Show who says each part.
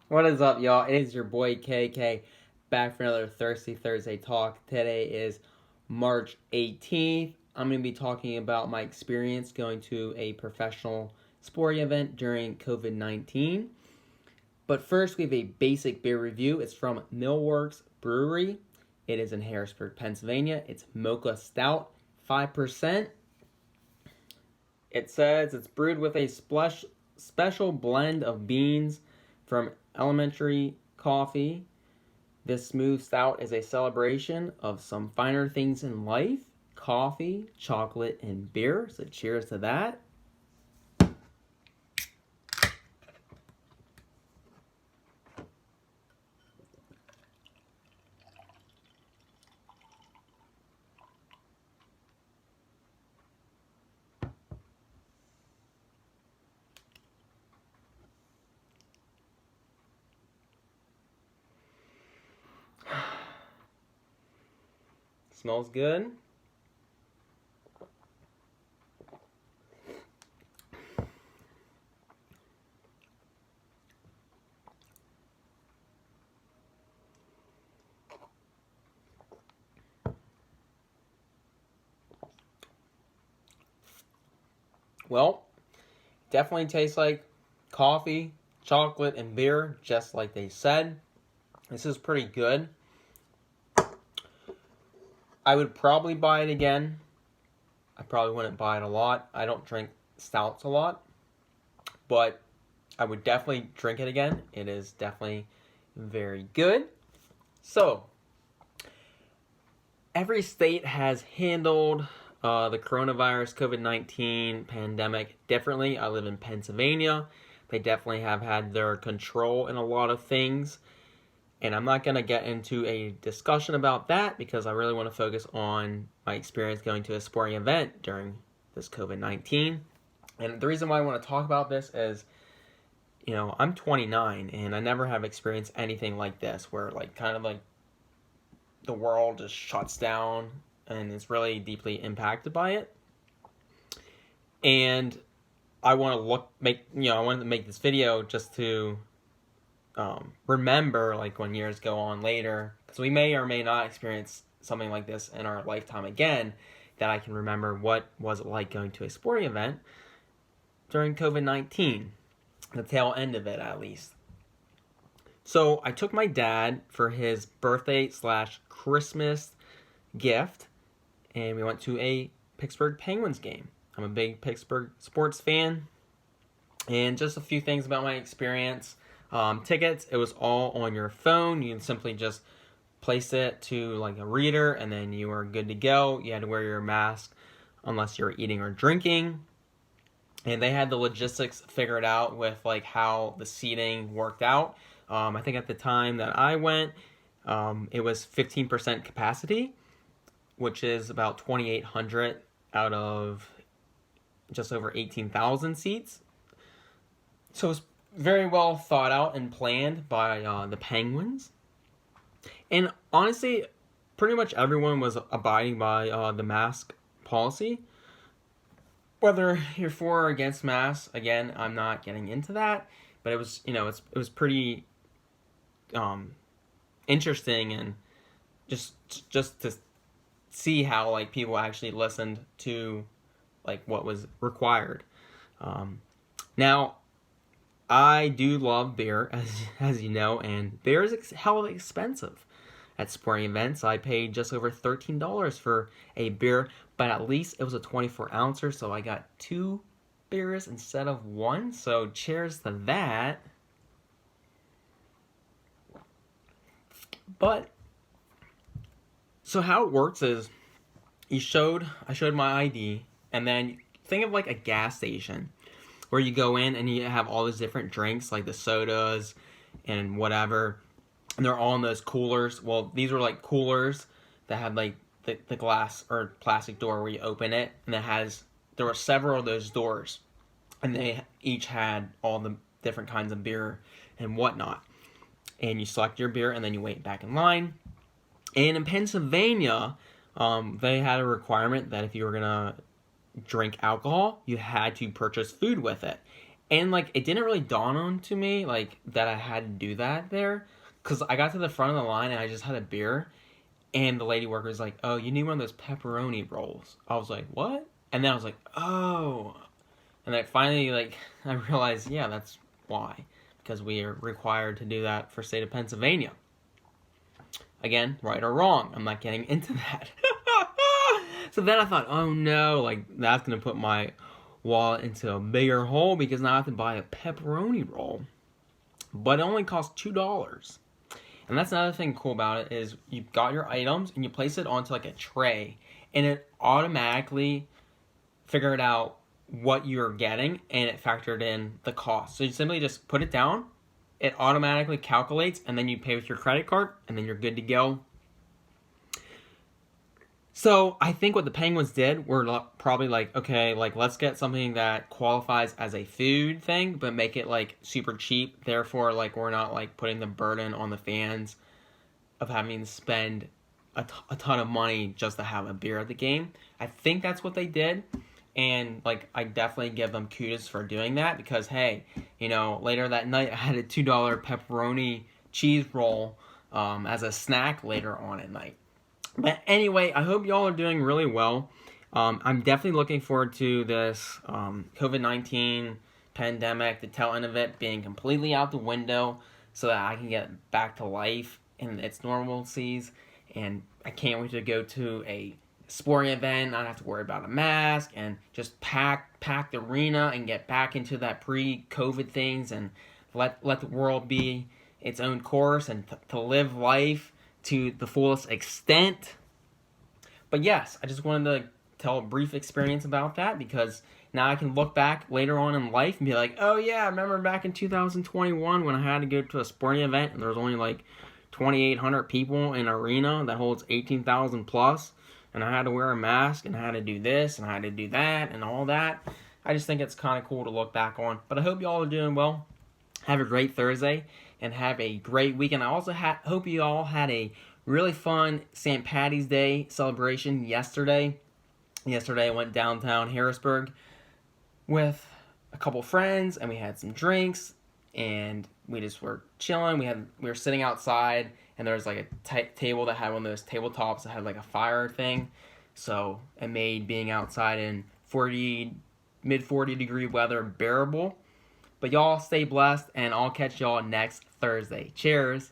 Speaker 1: What is up, y'all? It is your boy KK back for another Thirsty Thursday talk. Today is March 18th. I'm going to be talking about my experience going to a professional sporting event during COVID-19. But first, we have a basic beer review. It's from Millworks Brewery. It is in Harrisburg, Pennsylvania. It's Mocha Stout, 5%. It says it's brewed with a special blend of beans from elementary coffee. This smooth stout is a celebration of some finer things in life: coffee, chocolate, and beer. So cheers to that. Smells good. Well, definitely tastes like coffee, chocolate, and beer, just like they said. This is pretty good. I would probably buy it again. I probably wouldn't buy it a lot. I don't drink stouts a lot, but I would definitely drink it again. It is definitely very good. So, every state has handled the coronavirus COVID-19 pandemic differently. I live in Pennsylvania. They definitely have had their control in a lot of things. And I'm not going to get into a discussion about that because I really want to focus on my experience going to a sporting event during this COVID-19. And the reason why I want to talk about this is, I'm 29 and I never have experienced anything like this where kind of the world just shuts down and is really deeply impacted by it. And I want to make this video just to remember when years go on later, because we may or may not experience something like this in our lifetime again, that I can remember what was it like going to a sporting event during COVID-19, the tail end of it at least. So I took my dad for his birthday / Christmas gift, and we went to a Pittsburgh Penguins game. I'm a big Pittsburgh sports fan, and just a few things about my experience. Tickets, it was all on your phone. You can simply just place it to a reader and then you are good to go. You had to wear your mask unless you're eating or drinking. And they had the logistics figured out with how the seating worked out. I think at the time that I went, it was 15% capacity, which is about 2,800 out of just over 18,000 seats. So it's very well thought out and planned by the Penguins. And honestly, pretty much everyone was abiding by the mask policy. Whether you're for or against masks, again, I'm not getting into that. But it was, it was pretty interesting, and just to see how people actually listened to what was required. Now, I do love beer, as you know, and beer is hella expensive at sporting events. I paid just over $13 for a beer, but at least it was a 24-ouncer, so I got 2 beers instead of 1. So cheers to that. But so how it works is I showed my ID, and then think of a gas station where you go in and you have all these different drinks, like the sodas and whatever, and they're all in those coolers. Well, these were coolers that had the glass or plastic door where you open it, and there were several of those doors, and they each had all the different kinds of beer and whatnot. And you select your beer, and then you wait back in line. And in Pennsylvania, they had a requirement that if you were gonna drink alcohol, you had to purchase food with it. And, like, it didn't really dawn on to me, like, that I had to do that there. Because I got to the front of the line and I just had a beer. And the lady worker was like, oh, you need one of those pepperoni rolls. I was like, what? And then I was like, oh. And then finally, like, I realized, yeah, that's why. Because we are required to do that for state of Pennsylvania. Again, right or wrong. I'm not getting into that. So then I thought, oh no, like, that's going to put my wallet into a bigger hole because now I have to buy a pepperoni roll. But it only costs $2. And that's another thing cool about it is you've got your items and you place it onto like a tray and it automatically figured out what you're getting and it factored in the cost. So you simply just put it down, it automatically calculates, and then you pay with your credit card and then you're good to go. So I think what the Penguins did were probably like, okay, like let's get something that qualifies as a food thing, but make it like super cheap. Therefore, like we're not like putting the burden on the fans of having to spend a ton of money just to have a beer at the game. I think that's what they did. And like I definitely give them kudos for doing that because hey, you know, later that night I had a $2 pepperoni cheese roll as a snack later on at night. But anyway, I hope y'all are doing really well. I'm definitely looking forward to this COVID-19 pandemic, the tail end of it being completely out the window so that I can get back to life in its normalcies. And I can't wait to go to a sporting event, not have to worry about a mask, and just pack the arena and get back into that pre-COVID things and let the world be its own course and to live life to the fullest extent. But yes, I just wanted to tell a brief experience about that because now I can look back later on in life and be like, oh yeah, I remember back in 2021 when I had to go to a sporting event and there was only like 2,800 people in an arena that holds 18,000 plus, and I had to wear a mask and I had to do this and I had to do that and all that. I just think it's kind of cool to look back on. But I hope y'all are doing well. Have a great Thursday and have a great weekend. I also hope you all had a really fun St. Patty's Day celebration yesterday. Yesterday I went downtown Harrisburg with a couple friends and we had some drinks and we just were chilling. We were sitting outside and there was like a table that had one of those tabletops that had like a fire thing. So it made being outside in mid 40 degree weather bearable. But y'all stay blessed, and I'll catch y'all next Thursday. Cheers.